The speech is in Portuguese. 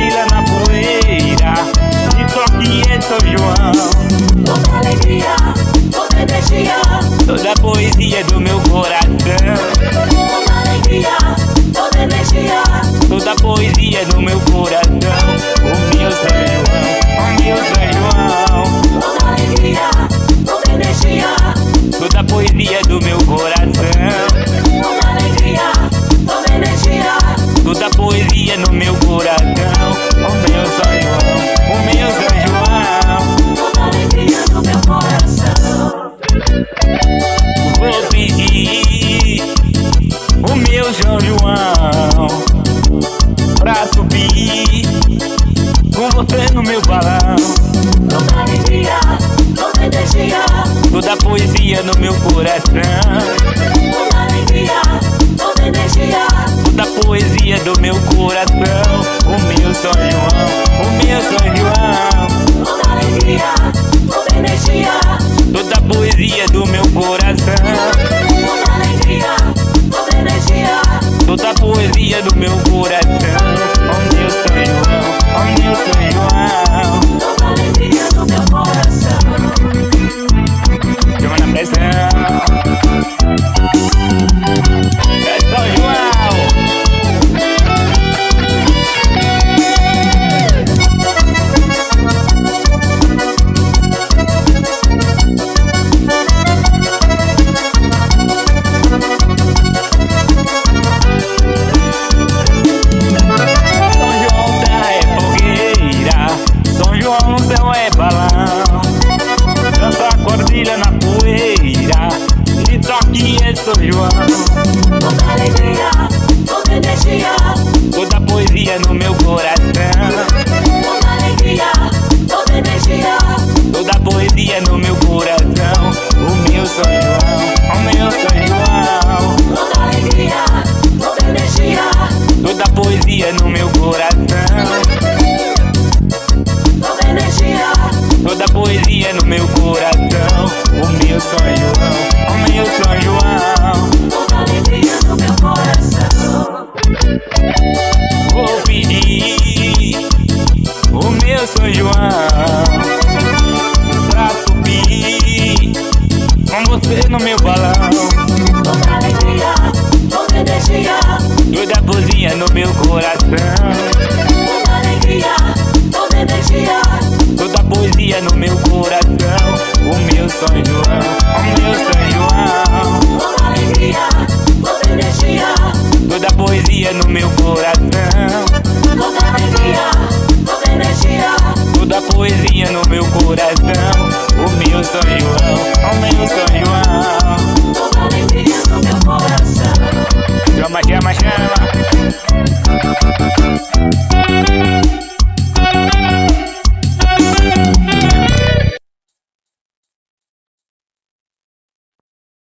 quadrilha na poeira, e toque em São João. Toda alegria, toda energia, Toda a poesia do meu coração. toda alegria, toda energia, Toda a poesia do meu coração. O meu São João, o meu São João. toda alegria, toda energia, Toda a poesia do meu coração. toda alegria, toda energia, Toda a poesia no meu coração. O meu São João, o meu São João. toda alegria do meu coração. Vou pedir o meu São João pra subir com você no meu balão. Toda alegria, toda energia, Toda a poesia no meu coração. toda alegria, toda energia, Toda a poesia do meu coração. O meu São João, o meu São João. toda alegria, toda energia, Toda a poesia do meu coração. toda alegria, toda energia, Toda a poesia do meu coração. O meu São João, o meu São João. toda alegria do meu coração. Chama na pressão. É São João. São João terra é fogueira, São João no céu é balão. Dança a quadrilha na poeira, e toque em São João. Toda alegria, toda energia, Toda a poesia no meu coração. toda alegria, toda energia, Toda a poesia no meu coração. O meu São João, o meu São João. toda alegria, toda energia, Toda a poesia no meu coração. toda energia, Toda a poesia no meu coração. O meu São João, o meu São João. toda alegria do meu coração. Vou pedir o meu São João pra subir com você no meu balão. Toda alegria, toda energia, Toda a poesia no meu coração. toda alegria, toda energia, Toda a poesia no meu coração. O meu São João, o meu São João. toda alegria, toda energia, Toda a poesia no meu coração. toda alegria, toda energia, Toda a poesia no meu coração. O meu São João, o meu São João.